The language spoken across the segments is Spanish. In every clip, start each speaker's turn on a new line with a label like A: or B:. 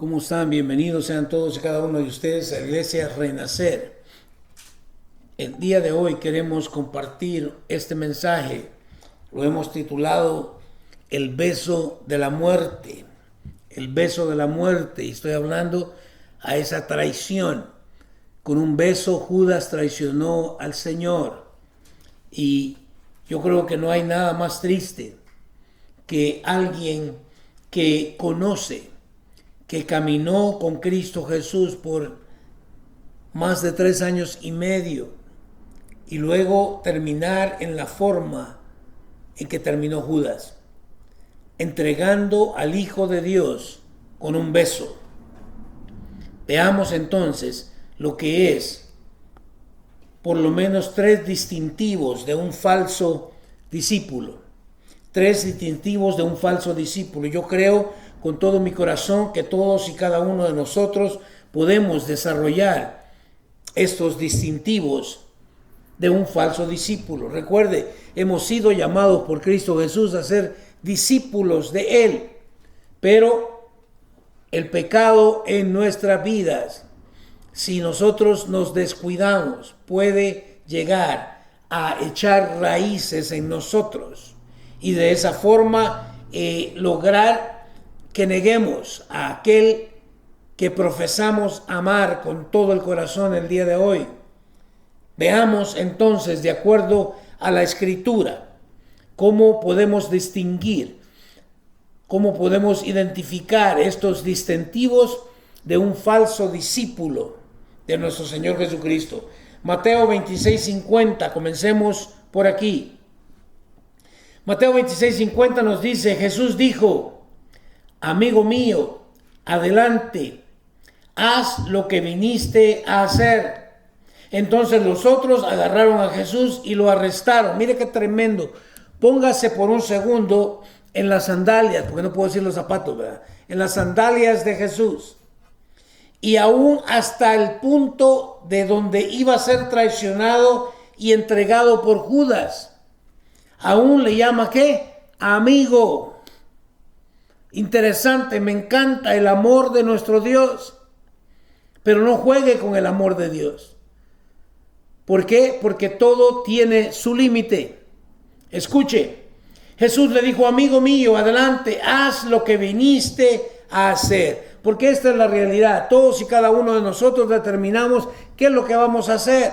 A: ¿Cómo están? Bienvenidos sean todos y cada uno de ustedes a la Iglesia Renacer. El día de hoy queremos compartir este mensaje. Lo hemos titulado El beso de la muerte. El beso de la muerte. Y estoy hablando a esa traición. Con un beso Judas traicionó al Señor. Y yo creo que no hay nada más triste que alguien que conoce, que caminó con Cristo Jesús por más de 3 años y medio y luego terminar en la forma en que terminó Judas, entregando al Hijo de Dios con un beso. Veamos entonces lo que es por lo menos 3 distintivos de un falso discípulo. 3 distintivos de un falso discípulo. Yo creo con todo mi corazón que todos y cada uno de nosotros podemos desarrollar estos distintivos de un falso discípulo. Recuerde, hemos sido llamados por Cristo Jesús a ser discípulos de Él, pero el pecado en nuestras vidas, si nosotros nos descuidamos, puede llegar a echar raíces en nosotros y de esa forma lograr que neguemos a aquel que profesamos amar con todo el corazón el día de hoy. Veamos entonces, de acuerdo a la Escritura, cómo podemos distinguir, cómo podemos identificar estos distintivos de un falso discípulo de nuestro Señor Jesucristo. Mateo 26:50, comencemos por aquí. Mateo 26:50 nos dice, Jesús dijo: amigo mío, adelante, haz lo que viniste a hacer. Entonces los otros agarraron a Jesús y lo arrestaron. Mire qué tremendo. Póngase por un segundo en las sandalias, porque no puedo decir los zapatos, ¿verdad? En las sandalias de Jesús. Y aún hasta el punto de donde iba a ser traicionado y entregado por Judas. Aún le llama ¿qué? Amigo. Interesante, me encanta el amor de nuestro Dios, pero no juegue con el amor de Dios. ¿Por qué? Porque todo tiene su límite. Escuche, Jesús le dijo, amigo mío, adelante, haz lo que viniste a hacer. Porque esta es la realidad. Todos y cada uno de nosotros determinamos qué es lo que vamos a hacer.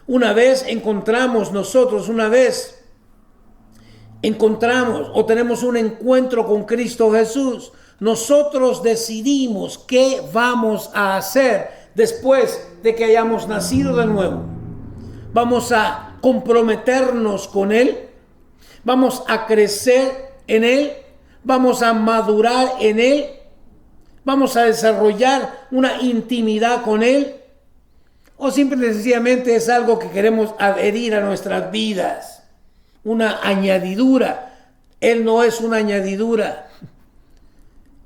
A: Una vez encontramos o tenemos un encuentro con Cristo Jesús, nosotros decidimos qué vamos a hacer después de que hayamos nacido de nuevo. Vamos a comprometernos con Él, vamos a crecer en Él, vamos a madurar en Él, vamos a desarrollar una intimidad con Él, o simple y sencillamente es algo que queremos adherir a nuestras vidas. Una añadidura. Él no es una añadidura.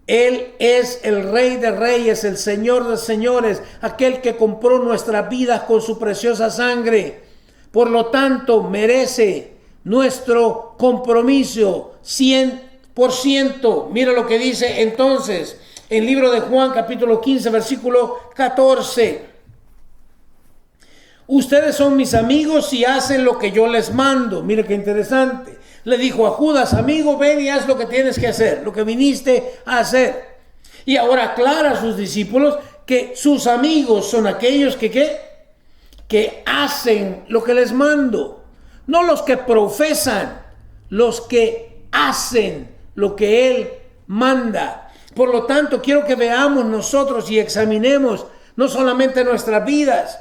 A: Él es el Rey de Reyes, el Señor de Señores, aquel que compró nuestras vidas con su preciosa sangre. Por lo tanto, merece nuestro compromiso 100%. Mira lo que dice entonces el libro de Juan, capítulo 15, versículo 14. Ustedes son mis amigos si hacen lo que yo les mando. Mire qué interesante. Le dijo a Judas, amigo, ven y haz lo que tienes que hacer, lo que viniste a hacer. Y ahora aclara a sus discípulos que sus amigos son aquellos que hacen lo que les mando. No los que profesan, los que hacen lo que Él manda. Por lo tanto, quiero que veamos nosotros y examinemos no solamente nuestras vidas,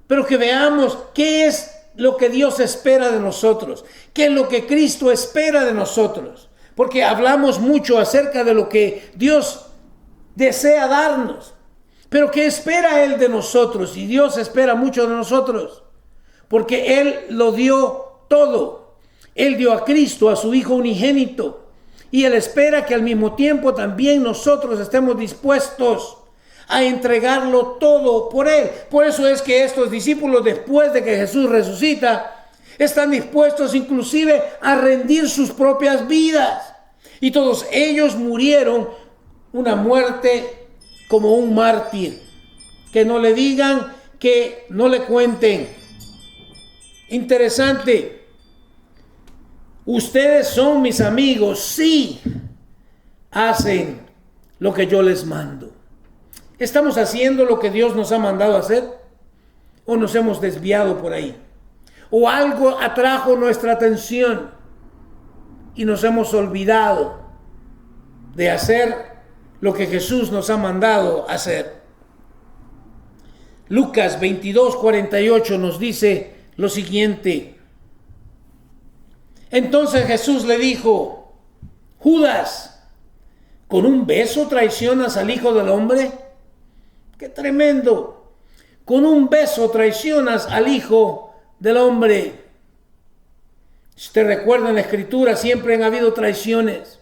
A: pero que veamos qué es lo que Dios espera de nosotros, qué es lo que Cristo espera de nosotros. Porque hablamos mucho acerca de lo que Dios desea darnos, pero ¿qué espera Él de nosotros? Y Dios espera mucho de nosotros, porque Él lo dio todo. Él dio a Cristo, a su Hijo unigénito, y Él espera que al mismo tiempo también nosotros estemos dispuestos a entregarlo todo por Él. Por eso es que estos discípulos, después de que Jesús resucita, están dispuestos inclusive a rendir sus propias vidas. Y todos ellos murieron una muerte como un mártir. Que no le digan, que no le cuenten. Interesante. Ustedes son mis amigos si hacen lo que yo les mando. ¿Estamos haciendo lo que Dios nos ha mandado hacer? ¿O nos hemos desviado por ahí? ¿O algo atrajo nuestra atención y nos hemos olvidado de hacer lo que Jesús nos ha mandado hacer? Lucas 22:48 nos dice lo siguiente. Entonces Jesús le dijo: Judas, ¿con un beso traicionas al Hijo del Hombre? ¡Qué tremendo! Con un beso traicionas al Hijo del Hombre. Si usted recuerda en la Escritura, siempre han habido traiciones.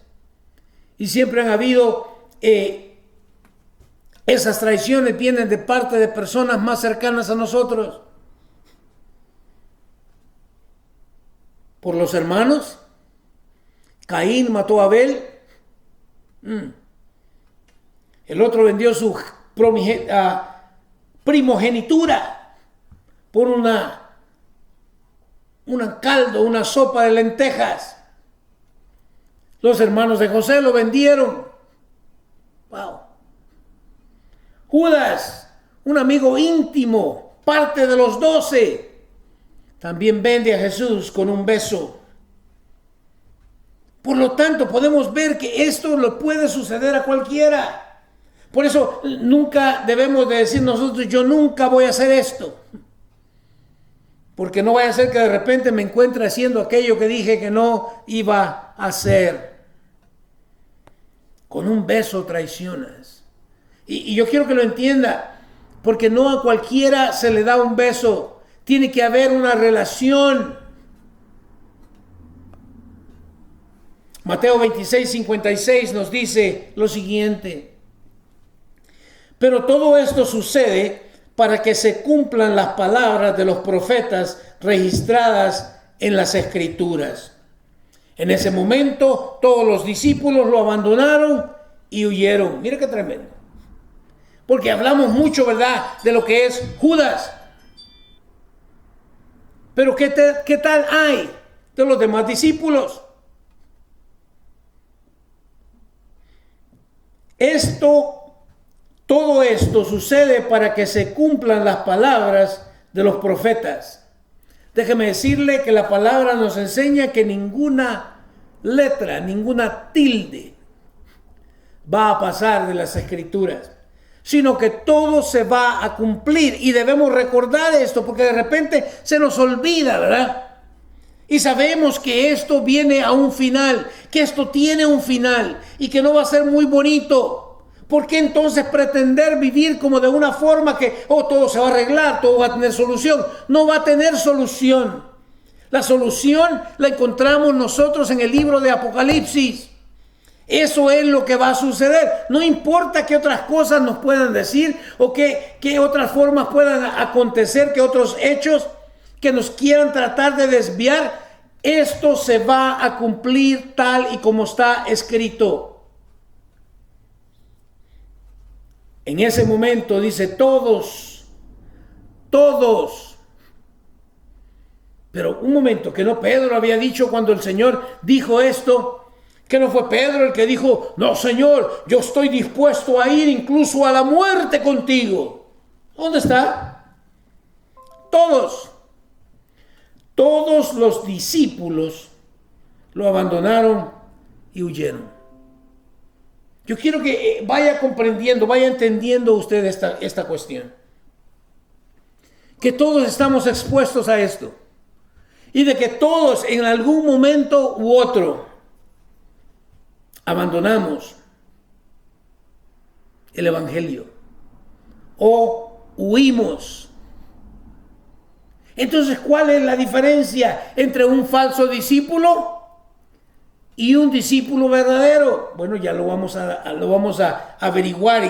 A: Y siempre han habido, esas traiciones vienen de parte de personas más cercanas a nosotros. Por los hermanos. Caín mató a Abel. El otro vendió su primogenitura por un caldo, una sopa de lentejas. Los hermanos de José lo vendieron. Wow. Judas, un amigo íntimo, parte de los 12, también vende a Jesús con un beso. Por lo tanto, podemos ver que esto le puede suceder a cualquiera. Por eso nunca debemos de decir nosotros: yo nunca voy a hacer esto. Porque no vaya a ser que de repente me encuentre haciendo aquello que dije que no iba a hacer. Con un beso traicionas. Y yo quiero que lo entienda, porque no a cualquiera se le da un beso. Tiene que haber una relación. Mateo 26:56 nos dice lo siguiente. Pero todo esto sucede para que se cumplan las palabras de los profetas registradas en las Escrituras. En ese momento todos los discípulos lo abandonaron y huyeron. Mira qué tremendo. Porque hablamos mucho, ¿verdad?, de lo que es Judas. Pero ¿qué tal hay de los demás discípulos? Todo esto sucede para que se cumplan las palabras de los profetas. Déjeme decirle que la palabra nos enseña que ninguna letra, ninguna tilde va a pasar de las Escrituras, sino que todo se va a cumplir. Y debemos recordar esto, porque de repente se nos olvida, ¿verdad? Y sabemos que esto viene a un final, que esto tiene un final y que no va a ser muy bonito. ¿Por qué entonces pretender vivir como de una forma que todo se va a arreglar, todo va a tener solución? No va a tener solución. La solución la encontramos nosotros en el libro de Apocalipsis. Eso es lo que va a suceder. No importa qué otras cosas nos puedan decir o qué otras formas puedan acontecer, qué otros hechos que nos quieran tratar de desviar. Esto se va a cumplir tal y como está escrito. En ese momento dice todos. Pero un momento, que no Pedro había dicho cuando el Señor dijo esto, que no fue Pedro el que dijo: no, Señor, yo estoy dispuesto a ir incluso a la muerte contigo. ¿Dónde está? Todos los discípulos lo abandonaron y huyeron. Yo quiero que vaya comprendiendo, vaya entendiendo usted esta cuestión. Que todos estamos expuestos a esto. Y de que todos en algún momento u otro abandonamos el Evangelio o huimos. Entonces, ¿cuál es la diferencia entre un falso discípulo y un discípulo verdadero? Bueno, ya lo vamos a averiguar, y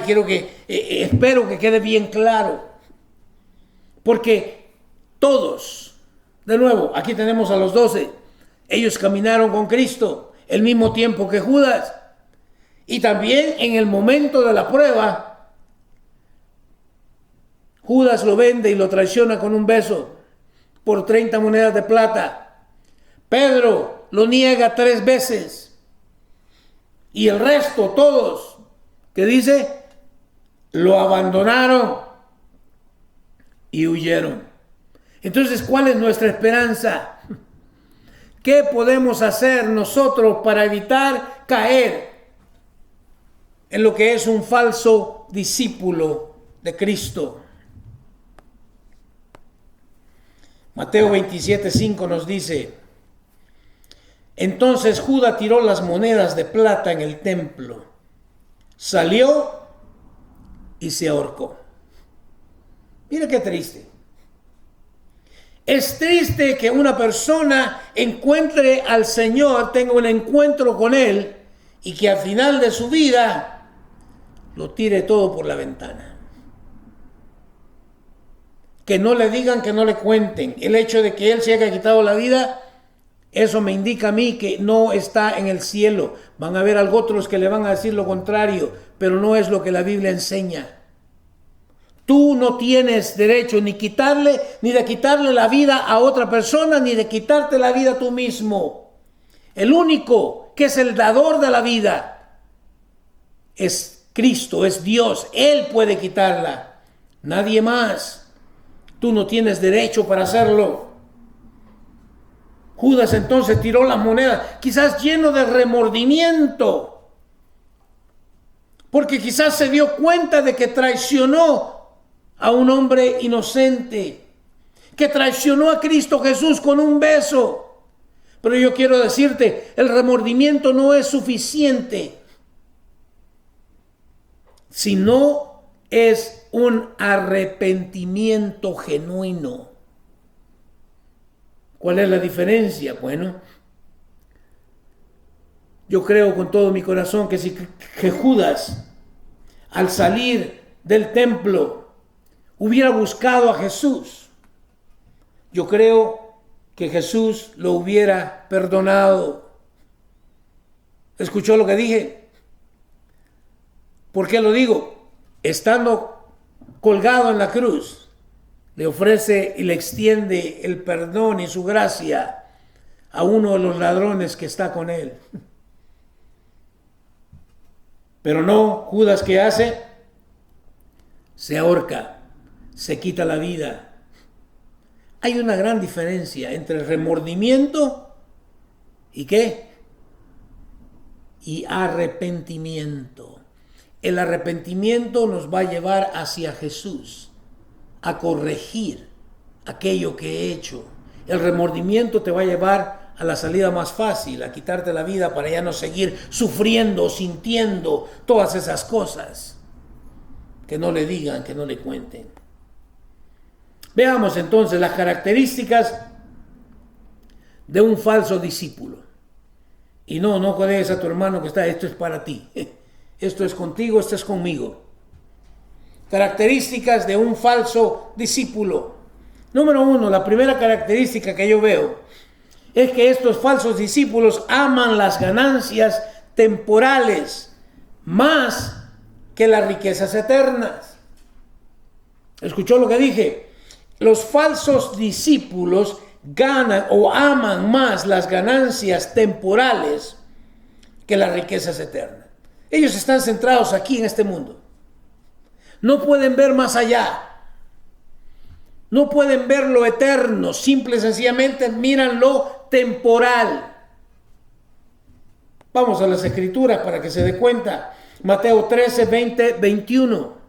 A: espero que quede bien claro. Porque todos, de nuevo, aquí tenemos a los 12, ellos caminaron con Cristo el mismo tiempo que Judas. Y también en el momento de la prueba, Judas lo vende y lo traiciona con un beso por 30 monedas de plata. Pedro lo niega 3 veces. Y el resto, todos, ¿qué dice? Lo abandonaron y huyeron. Entonces, ¿cuál es nuestra esperanza? ¿Qué podemos hacer nosotros para evitar caer en lo que es un falso discípulo de Cristo? Mateo 27:5 nos dice: entonces Judas tiró las monedas de plata en el templo, salió y se ahorcó. Mira qué triste. Es triste que una persona encuentre al Señor, tenga un encuentro con Él y que al final de su vida lo tire todo por la ventana. Que no le digan, que no le cuenten. El hecho de que Él se haya quitado la vida, eso me indica a mí que no está en el cielo. Van a haber otros que le van a decir lo contrario, pero no es lo que la Biblia enseña. Tú no tienes derecho ni de quitarle la vida a otra persona, ni de quitarte la vida tú mismo. El único que es el dador de la vida es Cristo, es Dios. Él puede quitarla, nadie más. Tú no tienes derecho para hacerlo. Judas entonces tiró las monedas, quizás lleno de remordimiento, porque quizás se dio cuenta de que traicionó a un hombre inocente, que traicionó a Cristo Jesús con un beso. Pero yo quiero decirte, el remordimiento no es suficiente, sino es un arrepentimiento genuino. ¿Cuál es la diferencia? Bueno, yo creo con todo mi corazón que Judas, al salir del templo, hubiera buscado a Jesús, yo creo que Jesús lo hubiera perdonado. ¿Escuchó lo que dije? ¿Por qué lo digo? Estando colgado en la cruz, le ofrece y le extiende el perdón y su gracia a uno de los ladrones que está con él. Pero no, Judas, ¿qué hace? Se ahorca, se quita la vida. Hay una gran diferencia entre remordimiento y ¿qué? Y arrepentimiento. El arrepentimiento nos va a llevar hacia Jesús, a corregir aquello que he hecho. El remordimiento te va a llevar a la salida más fácil, a quitarte la vida para ya no seguir sufriendo, sintiendo todas esas cosas. Que no le digan, que no le cuenten. Veamos entonces las características de un falso discípulo. Y no codees a tu hermano que está, esto es para ti. Esto es contigo, esto es conmigo. Características de un falso discípulo. Número 1, la primera característica que yo veo es que estos falsos discípulos aman las ganancias temporales más que las riquezas eternas. ¿Escuchó lo que dije? Los falsos discípulos ganan o aman más las ganancias temporales que las riquezas eternas. Ellos están centrados aquí en este mundo. No pueden ver más allá. No pueden ver lo eterno. Simple y sencillamente miran lo temporal. Vamos a las escrituras para que se dé cuenta. Mateo 13, 20, 21.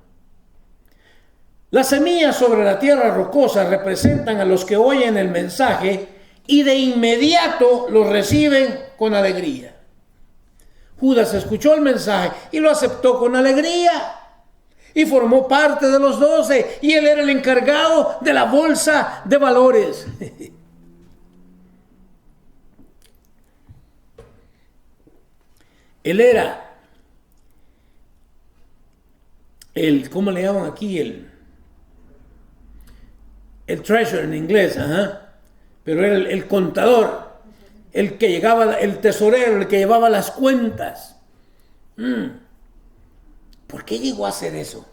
A: Las semillas sobre la tierra rocosa representan a los que oyen el mensaje y de inmediato lo reciben con alegría. Judas escuchó el mensaje y lo aceptó con alegría. Y formó parte de los 12. Y él era el encargado de la bolsa de valores. Él era el, ¿cómo le llaman aquí? El treasurer en inglés, pero era el contador, el que llegaba, el tesorero, el que llevaba las cuentas. ¿Por qué llegó a hacer eso?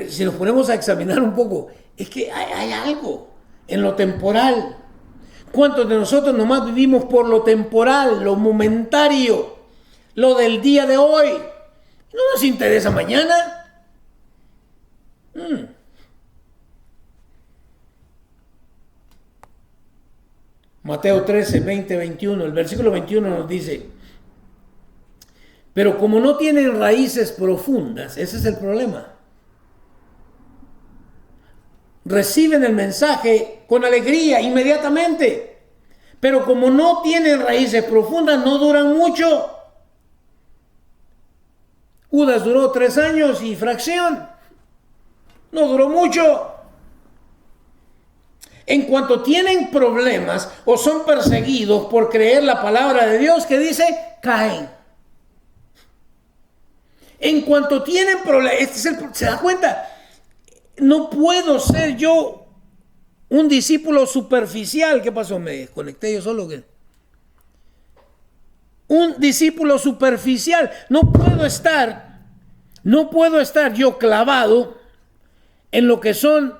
A: Si nos ponemos a examinar un poco, es que hay algo en lo temporal. ¿Cuántos de nosotros nomás vivimos por lo temporal, lo momentario, lo del día de hoy? ¿No nos interesa mañana? Mateo 13, 20, 21, el versículo 21 nos dice, pero como no tienen raíces profundas, ese es el problema. Reciben el mensaje con alegría inmediatamente, pero como no tienen raíces profundas, no duran mucho. Judas duró 3 años y fracción, no duró mucho. En cuanto tienen problemas o son perseguidos por creer la palabra de Dios que dice, caen. En cuanto tienen problemas, ¿se da cuenta? No puedo ser yo un discípulo superficial. ¿Qué pasó? Me desconecté yo solo. Un discípulo superficial. No puedo estar yo clavado en lo que son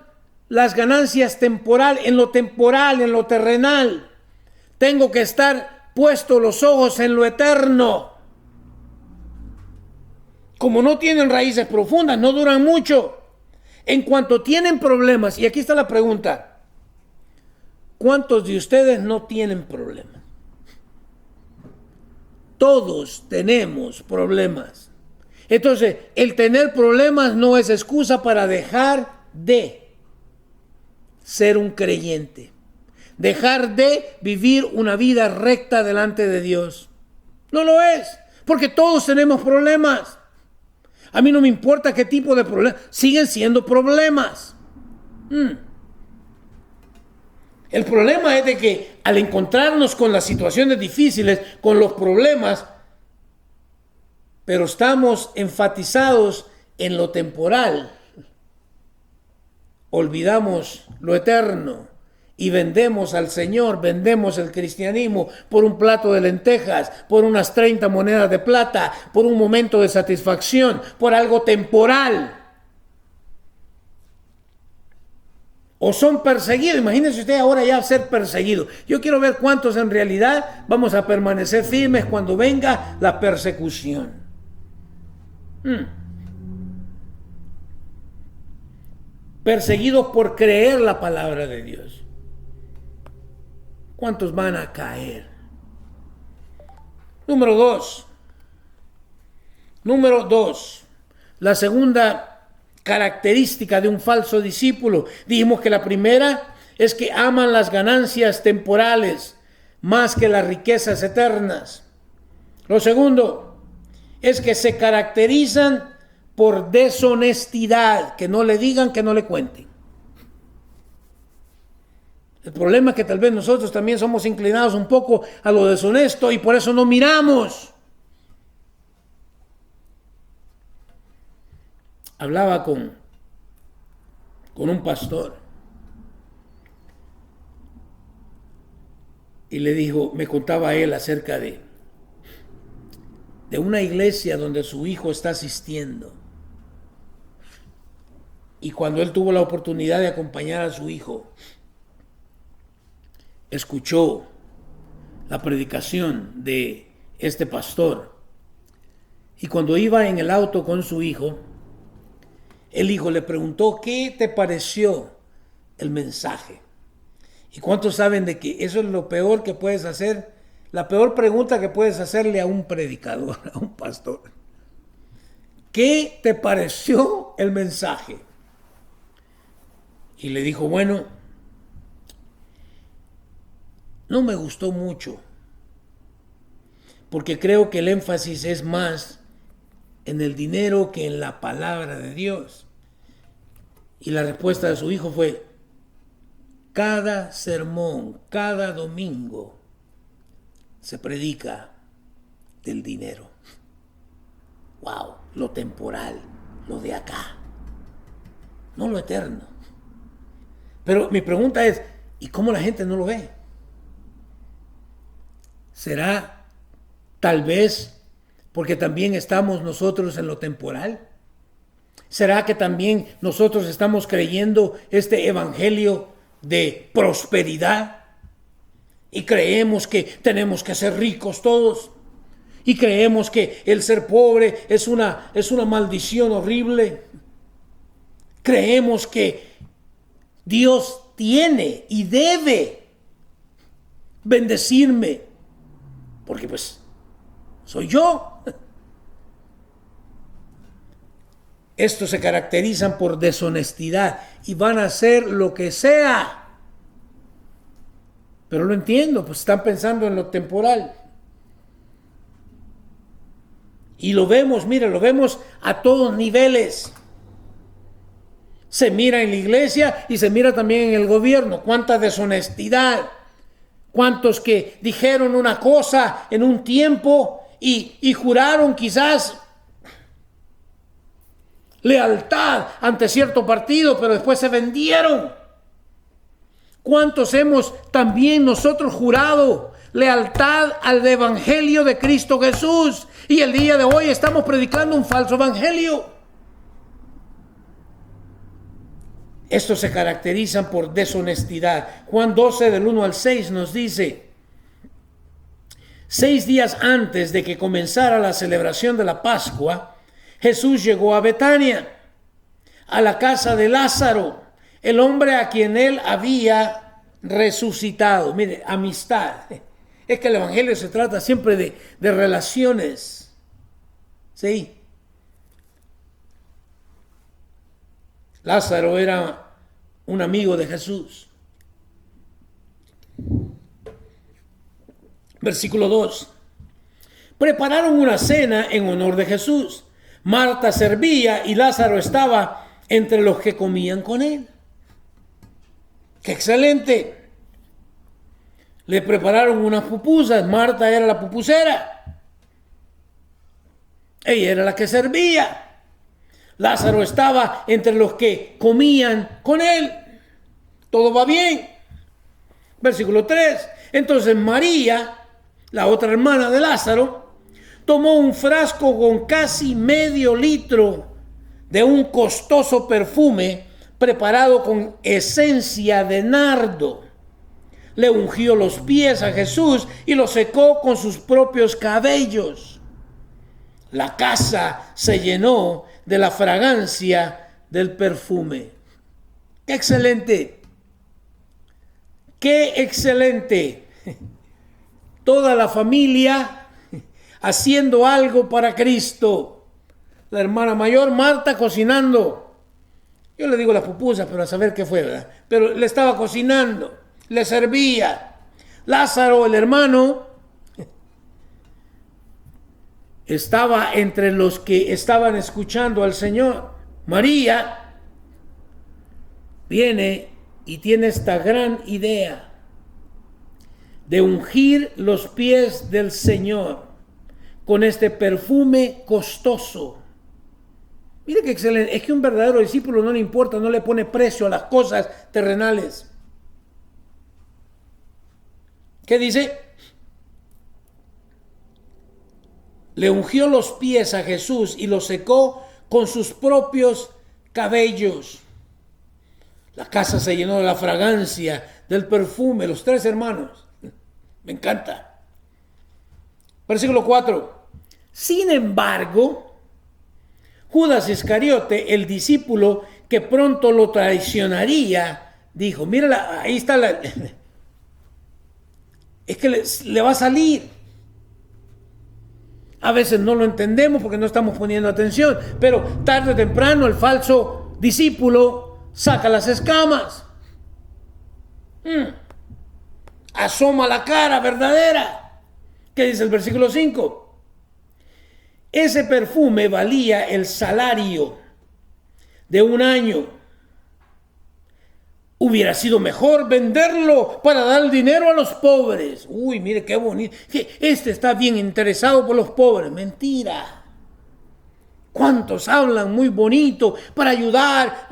A: las ganancias temporales, en lo temporal, en lo terrenal. Tengo que estar puesto los ojos en lo eterno. Como no tienen raíces profundas, no duran mucho. En cuanto tienen problemas, y aquí está la pregunta, ¿cuántos de ustedes no tienen problemas? Todos tenemos problemas. Entonces, el tener problemas no es excusa para dejar de ser un creyente, dejar de vivir una vida recta delante de Dios. No lo es, porque todos tenemos problemas. A mí no me importa qué tipo de problemas, siguen siendo problemas. El problema es de que al encontrarnos con las situaciones difíciles, con los problemas, pero estamos enfatizados en lo temporal, olvidamos lo eterno y vendemos al Señor, vendemos el cristianismo por un plato de lentejas, por unas 30 monedas de plata, por un momento de satisfacción, por algo temporal. O son perseguidos. Imagínense usted ahora ya ser perseguido. Yo quiero ver cuántos en realidad vamos a permanecer firmes cuando venga la persecución. Perseguidos por creer la palabra de Dios. ¿Cuántos van a caer? Número dos. La segunda característica de un falso discípulo. Dijimos que la primera es que aman las ganancias temporales más que las riquezas eternas. Lo segundo es que se caracterizan por deshonestidad, que no le digan, que no le cuenten. El problema es que tal vez nosotros también somos inclinados un poco a lo deshonesto y por eso no miramos. Hablaba con un pastor y le dijo, me contaba a él acerca de una iglesia donde su hijo está asistiendo. Y cuando él tuvo la oportunidad de acompañar a su hijo, escuchó la predicación de este pastor. Y cuando iba en el auto con su hijo, el hijo le preguntó, ¿qué te pareció el mensaje? ¿Y cuántos saben de que eso es lo peor que puedes hacer? La peor pregunta que puedes hacerle a un predicador, a un pastor. ¿Qué te pareció el mensaje? Y le dijo, bueno, no me gustó mucho, porque creo que el énfasis es más en el dinero que en la palabra de Dios. Y la respuesta de su hijo fue, cada sermón, cada domingo, se predica del dinero. Wow, lo temporal, lo de acá, no lo eterno. Pero mi pregunta es, ¿y cómo la gente no lo ve? ¿Será tal vez porque también estamos nosotros en lo temporal. ¿Será que también nosotros estamos creyendo este evangelio de prosperidad? Y creemos que tenemos que ser ricos todos. Y creemos que el ser pobre es una maldición horrible. Creemos que Dios tiene y debe bendecirme, porque pues soy yo. Estos se caracterizan por deshonestidad y van a hacer lo que sea. Pero lo entiendo, pues están pensando en lo temporal. Y lo vemos, mira, lo vemos a todos niveles. Se mira en la iglesia y se mira también en el gobierno. Cuánta deshonestidad. Cuántos que dijeron una cosa en un tiempo y juraron quizás lealtad ante cierto partido, pero después se vendieron. ¿Cuántos hemos también nosotros jurado lealtad al evangelio de Cristo Jesús? Y el día de hoy estamos predicando un falso evangelio. Estos se caracterizan por deshonestidad. Juan 12, del 1 al 6 nos dice: 6 días antes de que comenzara la celebración de la Pascua, Jesús llegó a Betania, a la casa de Lázaro, el hombre a quien él había resucitado. Mire, amistad. Es que el evangelio se trata siempre de relaciones. ¿Sí? Lázaro era un amigo de Jesús. Versículo 2. Prepararon una cena en honor de Jesús. Marta servía y Lázaro estaba entre los que comían con él. ¡Qué excelente! Le prepararon unas pupusas. Marta era la pupusera. Ella era la que servía. Lázaro estaba entre los que comían con él. Todo va bien. Versículo 3. Entonces María, la otra hermana de Lázaro, tomó un frasco con casi medio litro de un costoso perfume preparado con esencia de nardo. Le ungió los pies a Jesús y los secó con sus propios cabellos. La casa se llenó de la fragancia del perfume. ¡Qué excelente! ¡Qué excelente! Toda la familia haciendo algo para Cristo. La hermana mayor, Marta, cocinando. Yo le digo las pupusas, pero a saber qué fue, ¿verdad? Pero le estaba cocinando, le servía. Lázaro, el hermano, estaba entre los que estaban escuchando al Señor. María viene y tiene esta gran idea de ungir los pies del Señor con este perfume costoso. Mire qué excelente. Es que un verdadero discípulo no le importa, no le pone precio a las cosas terrenales. ¿Qué dice? Le ungió los pies a Jesús y los secó con sus propios cabellos. La casa se llenó de la fragancia del perfume. Los 3 hermanos. Me encanta. Versículo 4. Sin embargo, Judas Iscariote, el discípulo que pronto lo traicionaría, dijo: mira, ahí está la... Es que le va a salir. A veces no lo entendemos porque no estamos poniendo atención, pero tarde o temprano el falso discípulo saca las escamas. Asoma la cara verdadera. ¿Qué dice el versículo 5? Ese perfume valía el salario de un año. Hubiera sido mejor venderlo para dar dinero a los pobres. Uy, mire qué bonito. Este está bien interesado por los pobres. Mentira. ¿Cuántos hablan muy bonito para ayudar?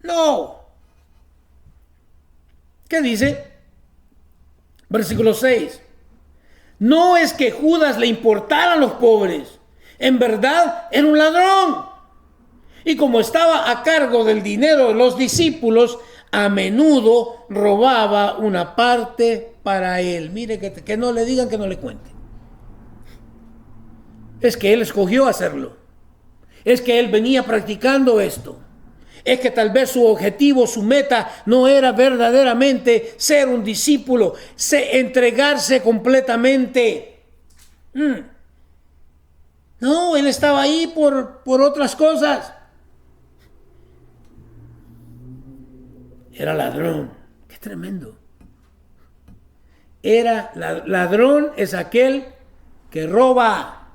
A: No. ¿Qué dice? Versículo 6. No es que Judas le importaran los pobres. En verdad era un ladrón. Y como estaba a cargo del dinero de los discípulos, a menudo robaba una parte para él. Mire, que no le digan, que no le cuenten. Es que él escogió hacerlo. Es que él venía practicando esto. Es que tal vez su objetivo, su meta, no era verdaderamente ser un discípulo, entregarse completamente. No, él estaba ahí por otras cosas. Era ladrón. Qué tremendo. Ladrón es aquel que roba.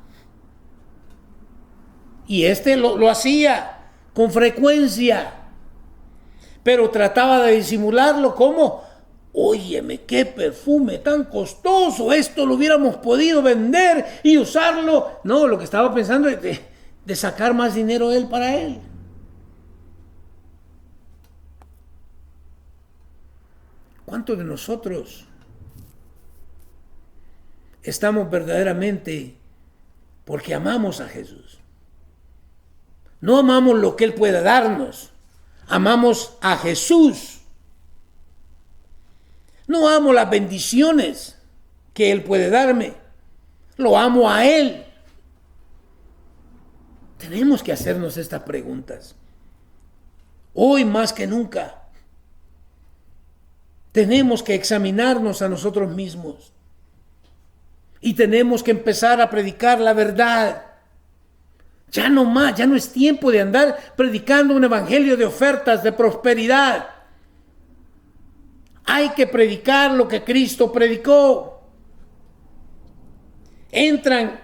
A: Y lo hacía con frecuencia. Pero trataba de disimularlo como: óyeme, qué perfume tan costoso, esto lo hubiéramos podido vender y usarlo. No, lo que estaba pensando es de sacar más dinero él para él. ¿Cuántos de nosotros estamos verdaderamente porque amamos a Jesús? No amamos lo que Él puede darnos, amamos a Jesús. No amo las bendiciones que Él puede darme, lo amo a Él. Tenemos que hacernos estas preguntas. Hoy más que nunca, tenemos que examinarnos a nosotros mismos. Y tenemos que empezar a predicar la verdad. Ya no más, ya no es tiempo de andar predicando un evangelio de ofertas, de prosperidad. Hay que predicar lo que Cristo predicó. Esta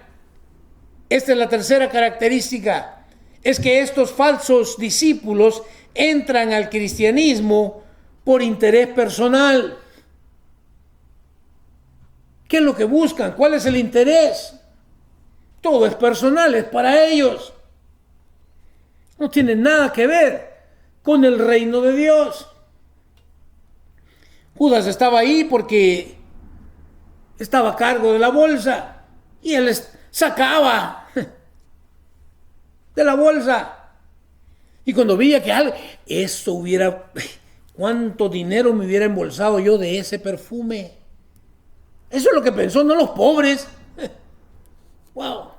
A: es la tercera característica, es que estos falsos discípulos entran al cristianismo por interés personal. ¿Qué es lo que buscan? ¿Cuál es el interés? Todo es personal, es para ellos. No tiene nada que ver con el reino de Dios. Judas estaba ahí porque estaba a cargo de la bolsa y él sacaba de la bolsa. Y cuando veía que ¿cuánto dinero me hubiera embolsado yo de ese perfume? Eso es lo que pensó, no los pobres. Wow.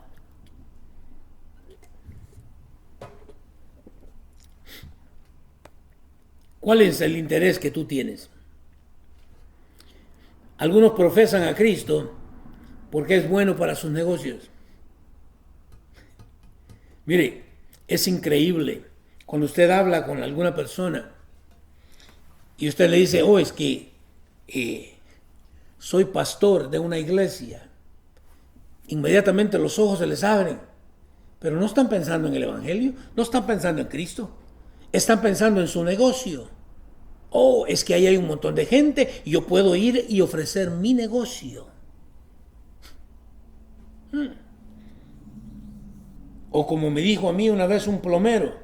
A: ¿Cuál es el interés que tú tienes? Algunos profesan a Cristo porque es bueno para sus negocios. Mire, es increíble cuando usted habla con alguna persona y usted le dice: es que soy pastor de una iglesia. Inmediatamente los ojos se les abren, pero no están pensando en el evangelio, no están pensando en Cristo, están pensando en su negocio. Es que ahí hay un montón de gente y yo puedo ir y ofrecer mi negocio. O como me dijo a mí una vez un plomero: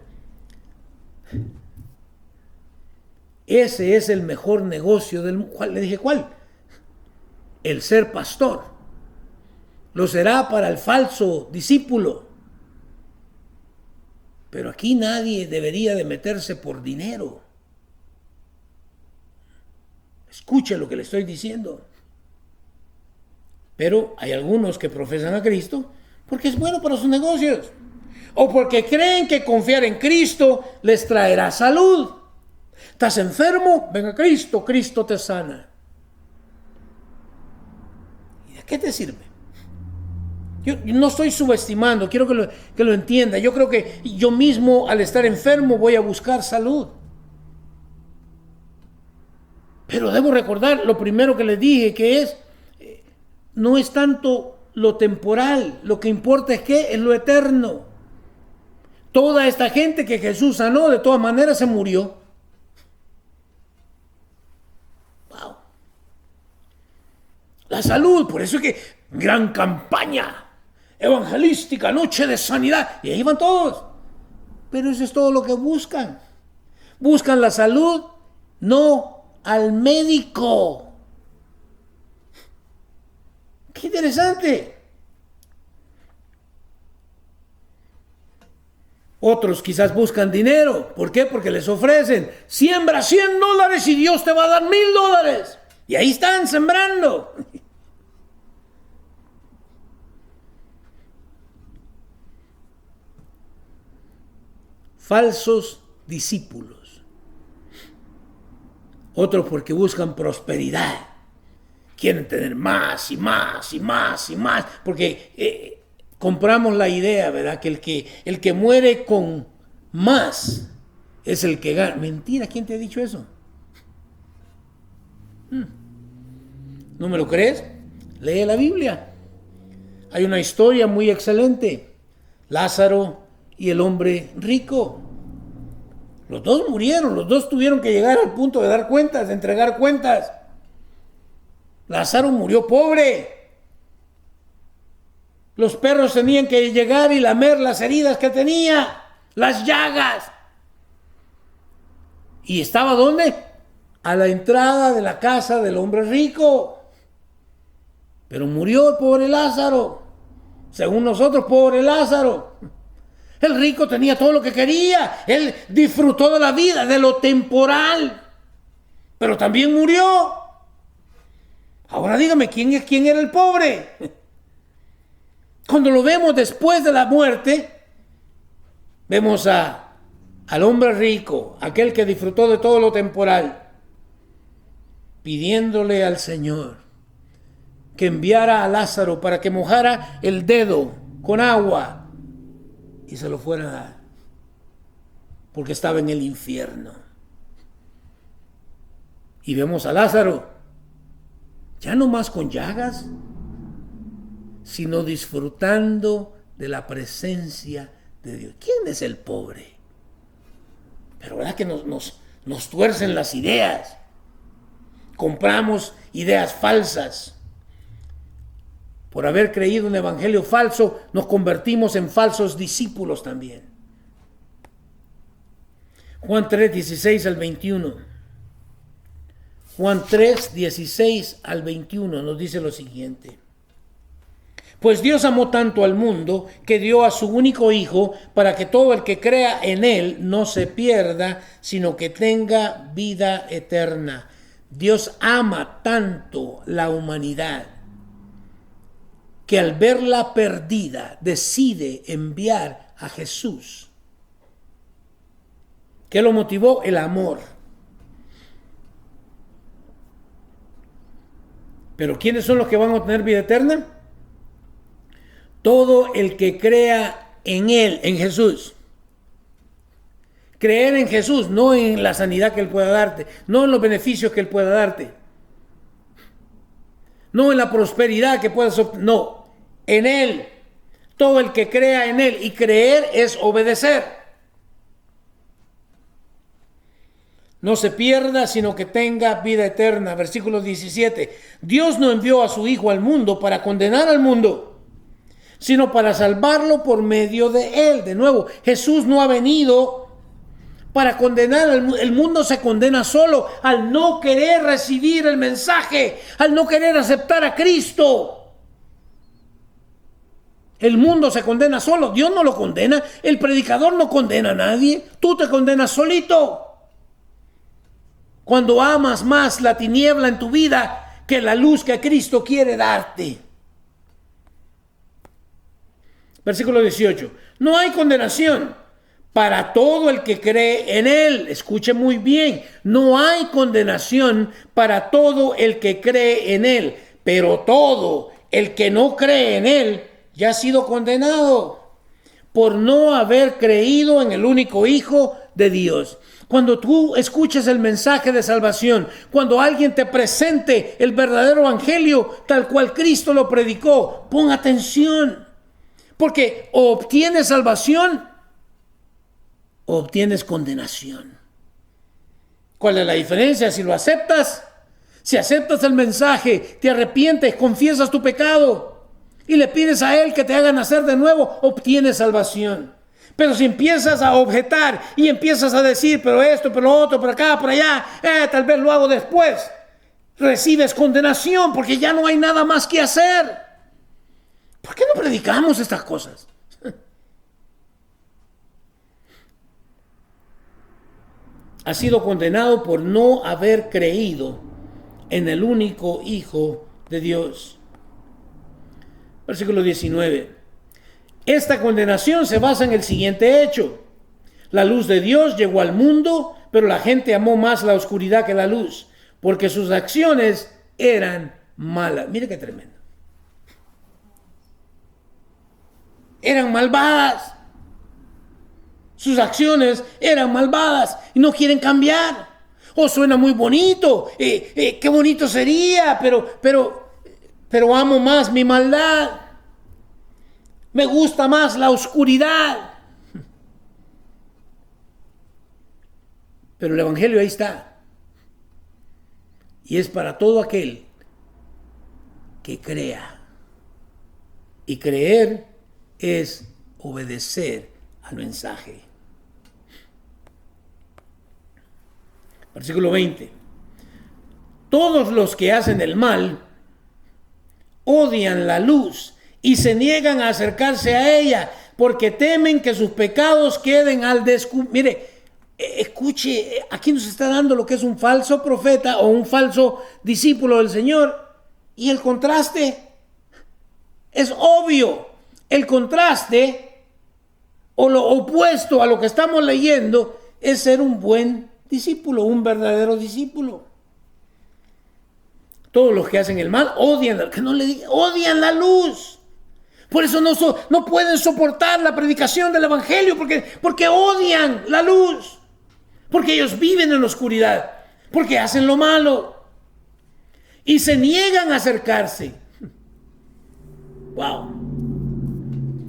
A: ese es el mejor negocio del mundo. Le dije: ¿cuál? El ser pastor. Lo será para el falso discípulo. Pero aquí nadie debería de meterse por dinero. Escuche lo que le estoy diciendo. Pero hay algunos que profesan a Cristo porque es bueno para sus negocios. O porque creen que confiar en Cristo les traerá salud. ¿Estás enfermo? Ven a Cristo, Cristo te sana. ¿Y de qué te sirve? Yo no estoy subestimando, quiero que lo entienda. Yo creo que yo mismo, al estar enfermo, voy a buscar salud. Pero debo recordar lo primero que les dije, que no es tanto lo temporal, lo que importa es lo eterno. Toda esta gente que Jesús sanó, de todas maneras se murió. Wow. La salud, por eso es que gran campaña evangelística, noche de sanidad, y ahí van todos. Pero eso es todo lo que buscan. Buscan la salud, no al médico. Qué interesante. Otros quizás buscan dinero. ¿Por qué? Porque les ofrecen, siembra $100 y Dios te va a dar $1,000. Y ahí están sembrando. Falsos discípulos. Otros porque buscan prosperidad. Quieren tener más y más y más y más. Porque compramos la idea, ¿verdad? Que el que muere con más es el que gana. Mentira, ¿quién te ha dicho eso? ¿No me lo crees? Lee la Biblia. Hay una historia muy excelente. Lázaro y el hombre rico. Los dos murieron, los dos tuvieron que llegar al punto de dar cuentas, de entregar cuentas. Lázaro murió pobre. Los perros tenían que llegar y lamer las heridas que tenía, las llagas. ¿Y estaba dónde? A la entrada de la casa del hombre rico. Pero murió el pobre Lázaro. Según nosotros, pobre Lázaro. El rico tenía todo lo que quería. Él disfrutó de la vida, de lo temporal. Pero también murió. Ahora dígame, ¿quién era el pobre? Cuando lo vemos después de la muerte, vemos al hombre rico, aquel que disfrutó de todo lo temporal, pidiéndole al Señor que enviara a Lázaro para que mojara el dedo con agua y se lo fuera a dar, porque estaba en el infierno. Y vemos a Lázaro, ya no más con llagas, sino disfrutando de la presencia de Dios. ¿Quién es el pobre? Pero verdad que nos tuercen las ideas. Compramos ideas falsas. Por haber creído un evangelio falso, nos convertimos en falsos discípulos también. Juan 3, 16 al 21. Juan 3, 16 al 21 nos dice lo siguiente. Pues Dios amó tanto al mundo que dio a su único Hijo para que todo el que crea en Él no se pierda, sino que tenga vida eterna. Dios ama tanto la humanidad que al verla perdida decide enviar a Jesús. ¿Qué lo motivó? El amor. ¿Pero quiénes son los que van a obtener vida eterna? Todo el que crea en Él, en Jesús. Creer en Jesús, no en la sanidad que Él pueda darte, no en los beneficios que Él pueda darte, no en la prosperidad que puedas obtener, no, en Él. Todo el que crea en Él, y creer es obedecer. No se pierda, sino que tenga vida eterna. Versículo 17. Dios no envió a su Hijo al mundo para condenar al mundo, sino para salvarlo por medio de Él. De nuevo, Jesús no ha venido para condenar. El mundo se condena solo al no querer recibir el mensaje, al no querer aceptar a Cristo. El mundo se condena solo. Dios no lo condena. El predicador no condena a nadie. Tú te condenas solito. Cuando amas más la tiniebla en tu vida que la luz que Cristo quiere darte. Versículo 18. No hay condenación para todo el que cree en Él. Escuche muy bien. No hay condenación para todo el que cree en Él. Pero todo el que no cree en Él ya ha sido condenado por no haber creído en el único Hijo de Dios. Cuando tú escuches el mensaje de salvación, cuando alguien te presente el verdadero evangelio tal cual Cristo lo predicó, pon atención. Porque o obtienes salvación o obtienes condenación. ¿Cuál es la diferencia? Si lo aceptas, si aceptas el mensaje, te arrepientes, confiesas tu pecado y le pides a Él que te haga nacer de nuevo, obtienes salvación. Pero si empiezas a objetar y empiezas a decir, pero esto, pero lo otro, por acá, por allá, tal vez lo hago después, recibes condenación porque ya no hay nada más que hacer. ¿Por qué no predicamos estas cosas? Ha sido condenado por no haber creído en el único Hijo de Dios. Versículo 19. Esta condenación se basa en el siguiente hecho. La luz de Dios llegó al mundo, pero la gente amó más la oscuridad que la luz, porque sus acciones eran malas. Mire qué tremendo. Eran malvadas. Sus acciones eran malvadas y no quieren cambiar. Oh, suena muy bonito. Qué bonito sería, pero amo más mi maldad. Me gusta más la oscuridad. Pero el Evangelio ahí está. Y es para todo aquel que crea. Y creer es obedecer al mensaje. Versículo 20. Todos los que hacen el mal odian la luz y se niegan a acercarse a ella porque temen que sus pecados queden al descubierto. Mire, escuche, aquí nos está dando lo que es un falso profeta o un falso discípulo del Señor. Y el contraste es obvio. El contraste o lo opuesto a lo que estamos leyendo es ser un buen discípulo, un verdadero discípulo. Todos los que hacen el mal odian, que no le digan, odian la luz. Por eso no pueden soportar la predicación del Evangelio, porque odian la luz. Porque ellos viven en la oscuridad, porque hacen lo malo y se niegan a acercarse. Wow.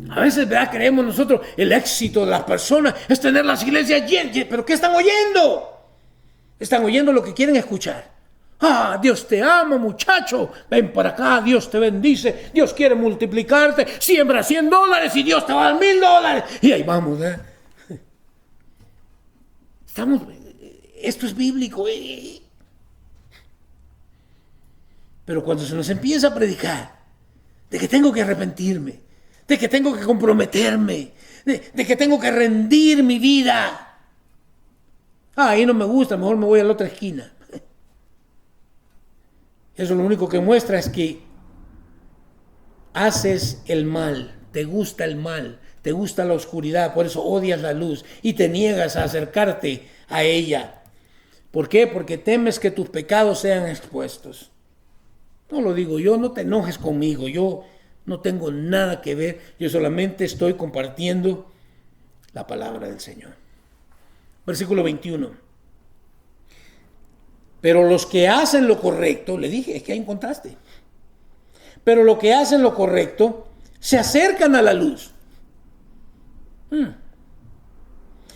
A: A veces, ¿verdad?, creemos nosotros el éxito de las personas es tener las iglesias llenas. ¿Pero qué están oyendo? Están oyendo lo que quieren escuchar. Ah, Dios te ama, muchacho. Ven para acá, Dios te bendice. Dios quiere multiplicarte. Siembra $100 y Dios te va a dar $1,000. Y ahí vamos, ¿eh? Esto es bíblico. Pero cuando se nos empieza a predicar de que tengo que arrepentirme, de que tengo que comprometerme, de que tengo que rendir mi vida, ahí no me gusta, mejor me voy a la otra esquina. Eso lo único que muestra es que haces el mal, te gusta el mal, te gusta la oscuridad, por eso odias la luz y te niegas a acercarte a ella. ¿Por qué? Porque temes que tus pecados sean expuestos. No lo digo yo, no te enojes conmigo, yo no tengo nada que ver, yo solamente estoy compartiendo la palabra del Señor. Versículo 21. Pero los que hacen lo correcto, le dije, es que hay un contraste. Pero los que hacen lo correcto se acercan a la luz.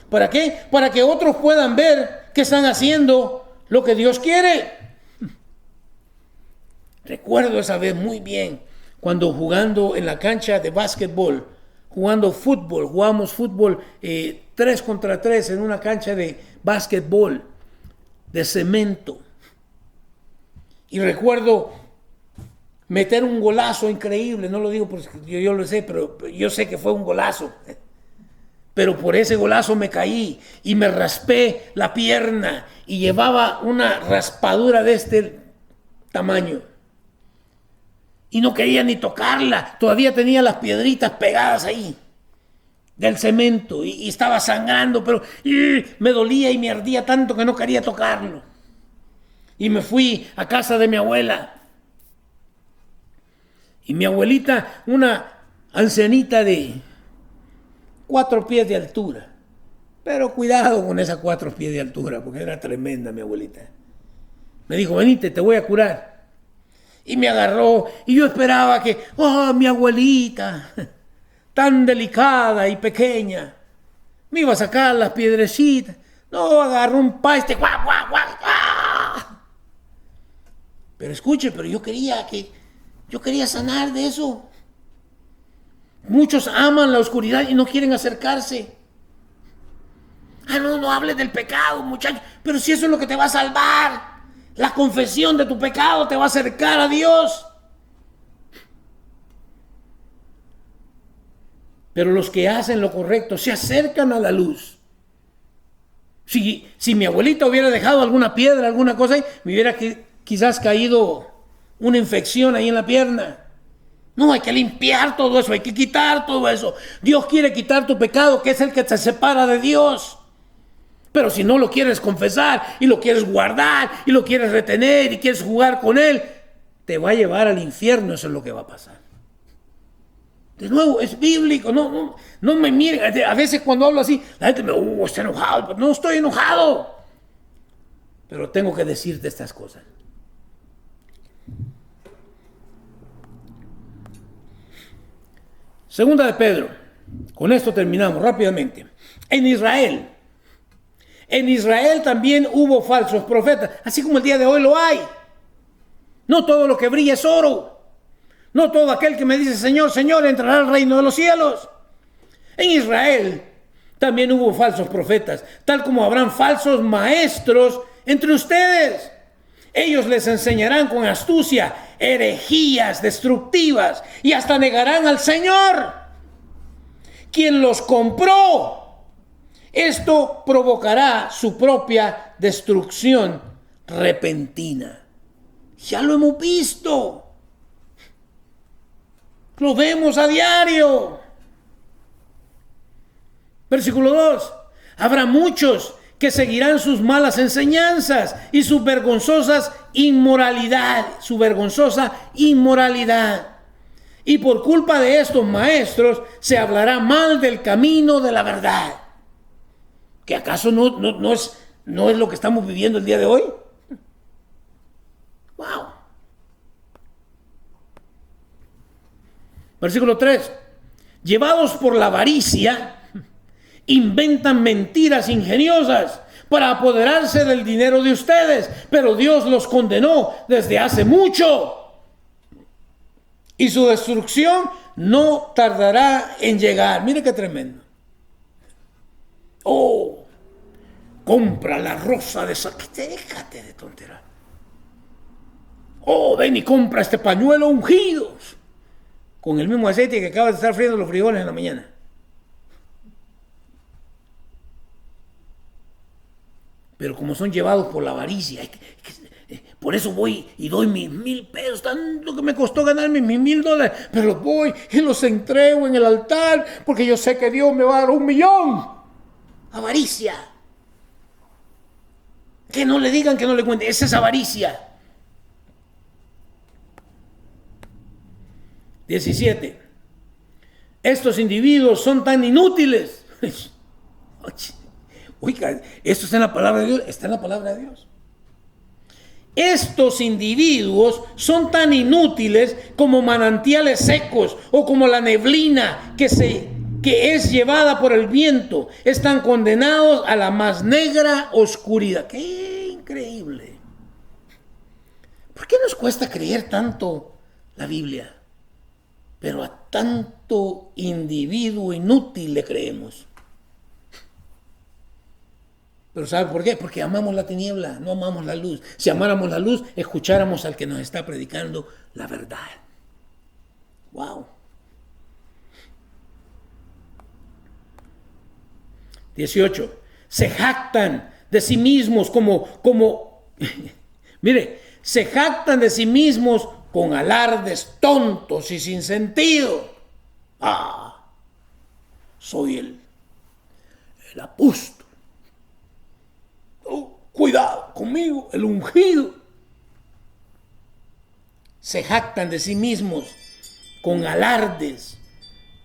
A: ¿Para qué? Para que otros puedan ver que están haciendo lo que Dios quiere. Recuerdo esa vez muy bien, cuando jugando en la cancha de básquetbol, jugamos fútbol 3 contra 3 en una cancha de básquetbol de cemento. Y recuerdo meter un golazo increíble, no lo digo porque yo lo sé, pero yo sé que fue un golazo. Pero por ese golazo me caí y me raspé la pierna y llevaba una raspadura de este tamaño. Y no quería ni tocarla, todavía tenía las piedritas pegadas ahí del cemento y estaba sangrando, pero me dolía y me ardía tanto que no quería tocarlo. Y me fui a casa de mi abuela. Y mi abuelita, una ancianita de 4 pies de altura. Pero cuidado con esas 4 pies de altura, porque era tremenda mi abuelita. Me dijo, venite, te voy a curar. Y me agarró y yo esperaba que, mi abuelita, tan delicada y pequeña, me iba a sacar las piedrecitas. No, agarró un paiste, ¡guau, guau, guau! ¡Ah! Pero escuche, pero yo quería sanar de eso. Muchos aman la oscuridad y no quieren acercarse. No hables del pecado, muchacho. Pero si eso es lo que te va a salvar. La confesión de tu pecado te va a acercar a Dios. Pero los que hacen lo correcto se acercan a la luz. Si mi abuelita hubiera dejado alguna piedra, alguna cosa ahí, me hubiera quizás caído una infección ahí en la pierna. No, hay que limpiar todo eso, hay que quitar todo eso. Dios quiere quitar tu pecado, que es el que te separa de Dios. Pero si no lo quieres confesar y lo quieres guardar y lo quieres retener y quieres jugar con él, te va a llevar al infierno. Eso es lo que va a pasar. De nuevo, es bíblico. No me miren. A veces cuando hablo así, la gente me está enojado. No estoy enojado. Pero tengo que decirte estas cosas. Segunda de Pedro. Con esto terminamos rápidamente. En Israel también hubo falsos profetas, así como el día de hoy lo hay. No todo lo que brilla es oro. No todo aquel que me dice Señor, Señor, entrará al reino de los cielos. En Israel también hubo falsos profetas, tal como habrán falsos maestros entre ustedes. Ellos les enseñarán con astucia herejías destructivas y hasta negarán al Señor, quien los compró. Esto provocará su propia destrucción repentina. Ya lo hemos visto. Lo vemos a diario. Versículo 2. Habrá muchos que seguirán sus malas enseñanzas y su vergonzosa inmoralidad. Y por culpa de estos maestros se hablará mal del camino de la verdad. ¿Que acaso no es lo que estamos viviendo el día de hoy? ¡Wow! Versículo 3. Llevados por la avaricia, inventan mentiras ingeniosas para apoderarse del dinero de ustedes, pero Dios los condenó desde hace mucho. Y su destrucción no tardará en llegar. Mire qué tremendo. Oh, compra la rosa de déjate de tontería. Oh, ven y compra este pañuelo ungido con el mismo aceite que acabas de estar friendo los frijoles en la mañana. Pero como son llevados por la avaricia, por eso voy y doy mis 1,000 pesos, tanto que me costó ganarme mis $1,000, pero los voy y los entrego en el altar porque yo sé que Dios me va a dar 1,000,000. Avaricia. Que no le digan, que no le cuenten. Esa es avaricia. 17. Estos individuos son tan inútiles. Oiga, esto está en la palabra de Dios. Está en la palabra de Dios. Estos individuos son tan inútiles como manantiales secos o como la neblina que es llevada por el viento. Están condenados a la más negra oscuridad. ¡Qué increíble! ¿Por qué nos cuesta creer tanto la Biblia? Pero a tanto individuo inútil le creemos. ¿Pero sabe por qué? Porque amamos la tiniebla, no amamos la luz. Si amáramos la luz, escucháramos al que nos está predicando la verdad. ¡Wow! 18. Se jactan de sí mismos mire, se jactan de sí mismos con alardes tontos y sin sentido. Soy el apóstol. Cuidado conmigo, el ungido. Se jactan de sí mismos con alardes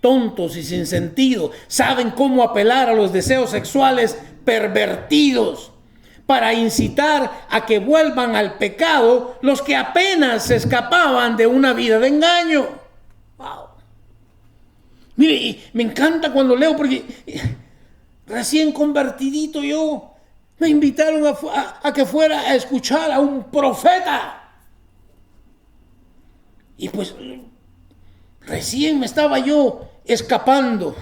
A: tontos y sin sentido. Saben cómo apelar a los deseos sexuales pervertidos para incitar a que vuelvan al pecado los que apenas se escapaban de una vida de engaño. Wow. Mire, y me encanta cuando leo, porque recién convertidito yo, me invitaron a que fuera a escuchar a un profeta. Y pues recién me estaba yo escapando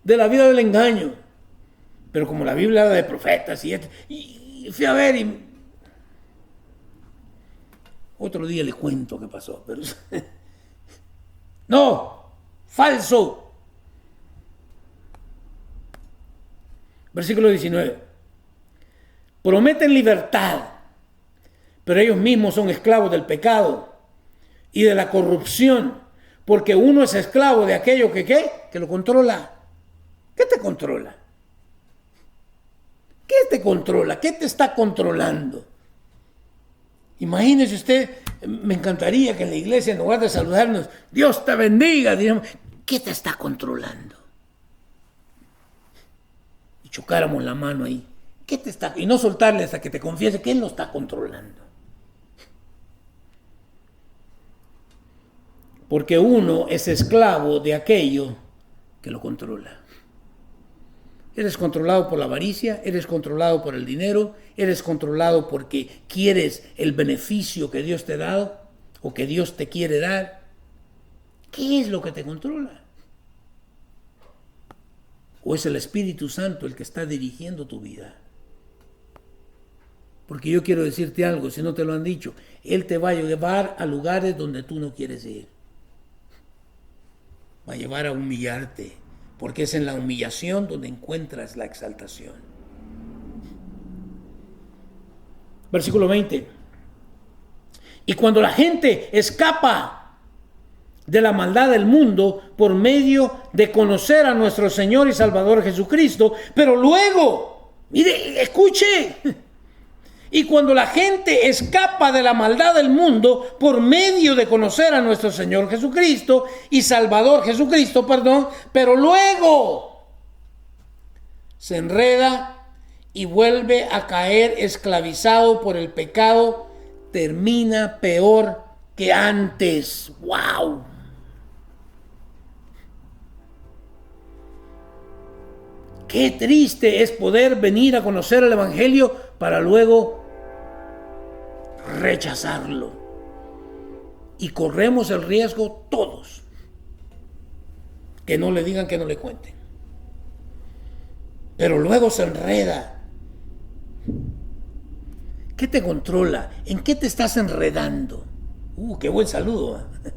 A: de la vida del engaño. Pero como la Biblia habla de profetas y fui a ver y otro día le cuento qué pasó. Pero no, falso. Versículo 19. Prometen libertad, pero ellos mismos son esclavos del pecado y de la corrupción, porque uno es esclavo de aquello que ¿qué? Que lo controla. ¿Qué te controla? ¿Qué te controla? ¿Qué te está controlando? Imagínese usted, me encantaría que en la iglesia, en lugar de saludarnos, Dios te bendiga, diríamos, ¿qué te está controlando? Y chocáramos la mano ahí. ¿Qué te está? Y no soltarle hasta que te confiese que Él lo está controlando. Porque uno es esclavo de aquello que lo controla. Eres controlado por la avaricia, eres controlado por el dinero, eres controlado porque quieres el beneficio que Dios te ha dado o que Dios te quiere dar. ¿Qué es lo que te controla? ¿O es el Espíritu Santo el que está dirigiendo tu vida? Porque yo quiero decirte algo, si no te lo han dicho, Él te va a llevar a lugares donde tú no quieres ir. Va a llevar a humillarte, porque es en la humillación donde encuentras la exaltación. Versículo 20. Y cuando la gente escapa de la maldad del mundo por medio de conocer a nuestro Señor y Salvador Jesucristo, pero luego, mire, escuche, y cuando la gente escapa de la maldad del mundo por medio de conocer a nuestro Señor Jesucristo y Salvador Jesucristo, pero luego se enreda y vuelve a caer esclavizado por el pecado, termina peor que antes. ¡Wow! Qué triste es poder venir a conocer el Evangelio para luego rechazarlo. Y corremos el riesgo todos que no le digan, que no le cuenten. Pero luego se enreda. ¿Qué te controla? ¿En qué te estás enredando? Qué buen saludo, ¿eh?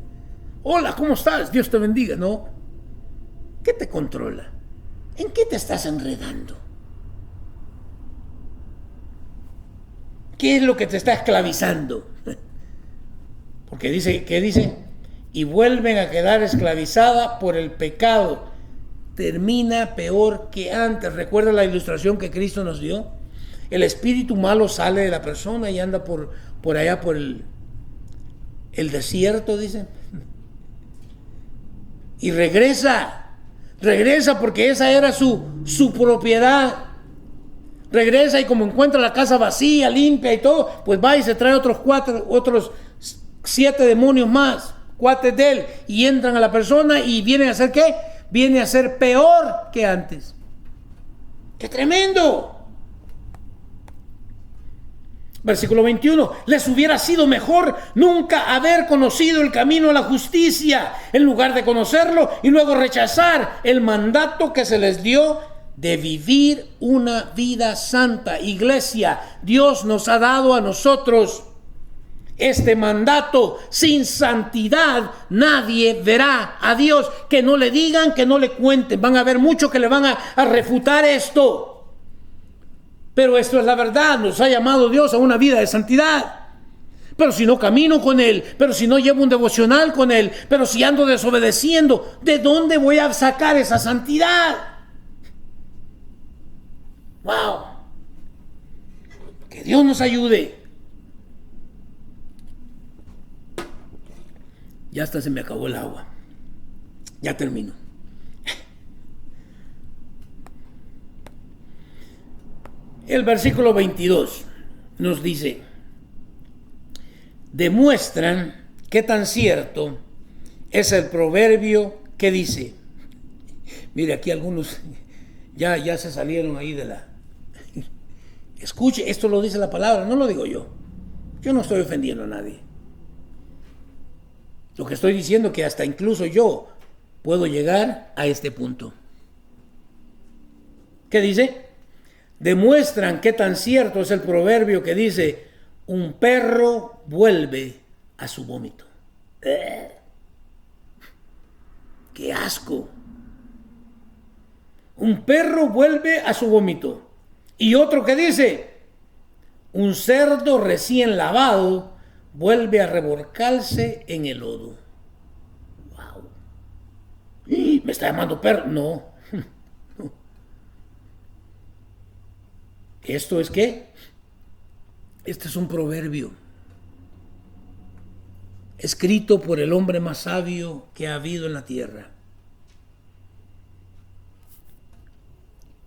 A: Hola, ¿cómo estás? Dios te bendiga. No. ¿Qué te controla? ¿En qué te estás enredando? ¿Qué es lo que te está esclavizando? Porque dice, ¿qué dice? Y vuelven a quedar esclavizada por el pecado. Termina peor que antes. ¿Recuerda la ilustración que Cristo nos dio? El espíritu malo sale de la persona y anda por allá, por el desierto, dice. Y regresa porque esa era su propiedad. Regresa y como encuentra la casa vacía, limpia y todo, pues va y se trae otros 7 demonios más, cuates de él, y entran a la persona y vienen a hacer ¿qué? Viene a ser peor que antes. ¡Qué tremendo! Versículo 21. Les hubiera sido mejor nunca haber conocido el camino a la justicia, en lugar de conocerlo y luego rechazar el mandato que se les dio de vivir una vida santa. Iglesia, Dios nos ha dado a nosotros este mandato. Sin santidad nadie verá a Dios. Que no le digan, que no le cuenten. Van a haber muchos que le van a refutar esto. Pero esto es la verdad. Nos ha llamado Dios a una vida de santidad. Pero si no camino con Él, pero si no llevo un devocional con Él, pero si ando desobedeciendo, ¿de dónde voy a sacar esa santidad? ¡Wow! Que Dios nos ayude. Ya hasta se me acabó el agua. Ya termino. El versículo 22 nos dice: demuestran qué tan cierto es el proverbio que dice. Mire, aquí algunos ya se salieron ahí de la... Escuche, esto lo dice la palabra, no lo digo yo. Yo no estoy ofendiendo a nadie. Lo que estoy diciendo es que hasta incluso yo puedo llegar a este punto. ¿Qué dice? Demuestran qué tan cierto es el proverbio que dice: un perro vuelve a su vómito. ¡Qué asco! Un perro vuelve a su vómito. Y otro que dice, un cerdo recién lavado vuelve a revolcarse en el lodo. Wow. ¿Me está llamando perro? No. No. ¿Esto es qué? Este es un proverbio escrito por el hombre más sabio que ha habido en la tierra.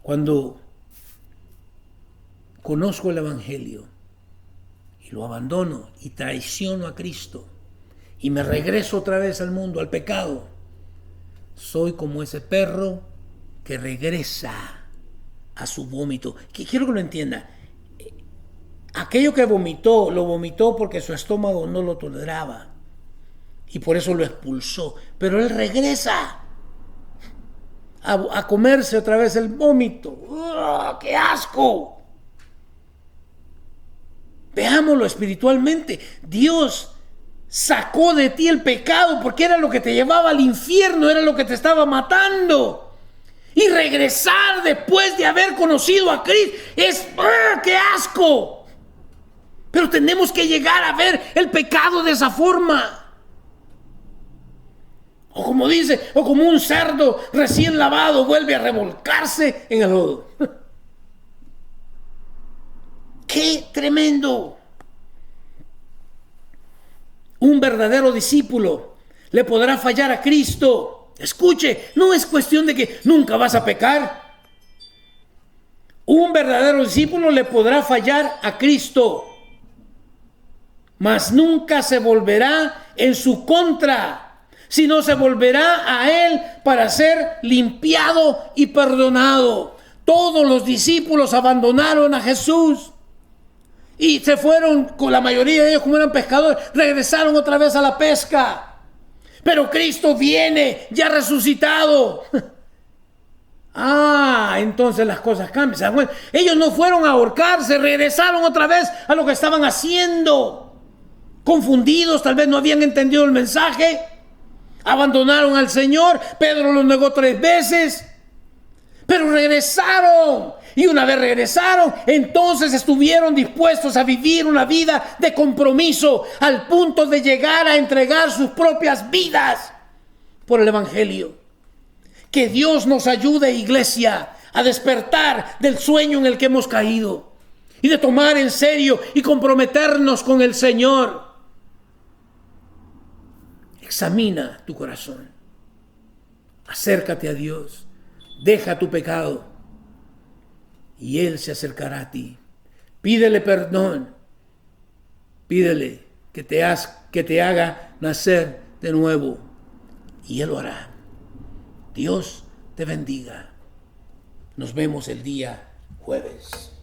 A: Cuando conozco el Evangelio y lo abandono y traiciono a Cristo y me regreso otra vez al mundo, al pecado, soy como ese perro que regresa a su vómito. Quiero que lo entienda. Aquello que vomitó, lo vomitó porque su estómago no lo toleraba y por eso lo expulsó. Pero él regresa a comerse otra vez el vómito. ¡Oh, qué asco! Veámoslo espiritualmente. Dios sacó de ti el pecado porque era lo que te llevaba al infierno, era lo que te estaba matando. Y regresar después de haber conocido a Cristo es ¡qué asco! Pero tenemos que llegar a ver el pecado de esa forma. O como dice, o como un cerdo recién lavado vuelve a revolcarse en el lodo. ¡Qué tremendo! Un verdadero discípulo le podrá fallar a Cristo. Escuche, no es cuestión de que nunca vas a pecar. Un verdadero discípulo le podrá fallar a Cristo, mas nunca se volverá en su contra, sino se volverá a Él para ser limpiado y perdonado. Todos los discípulos abandonaron a Jesús y se fueron, con la mayoría de ellos como eran pescadores, regresaron otra vez a la pesca. Pero Cristo viene ya resucitado. Entonces las cosas cambian. Bueno, ellos no fueron a ahorcarse, regresaron otra vez a lo que estaban haciendo. Confundidos, tal vez no habían entendido el mensaje. Abandonaron al Señor. Pedro los negó 3 veces. Pero regresaron. Y una vez regresaron, entonces estuvieron dispuestos a vivir una vida de compromiso al punto de llegar a entregar sus propias vidas por el Evangelio. Que Dios nos ayude, iglesia, a despertar del sueño en el que hemos caído y de tomar en serio y comprometernos con el Señor. Examina tu corazón. Acércate a Dios. Deja tu pecado y Él se acercará a ti. Pídele perdón. Pídele que te haga nacer de nuevo y Él lo hará. Dios te bendiga. Nos vemos el día jueves.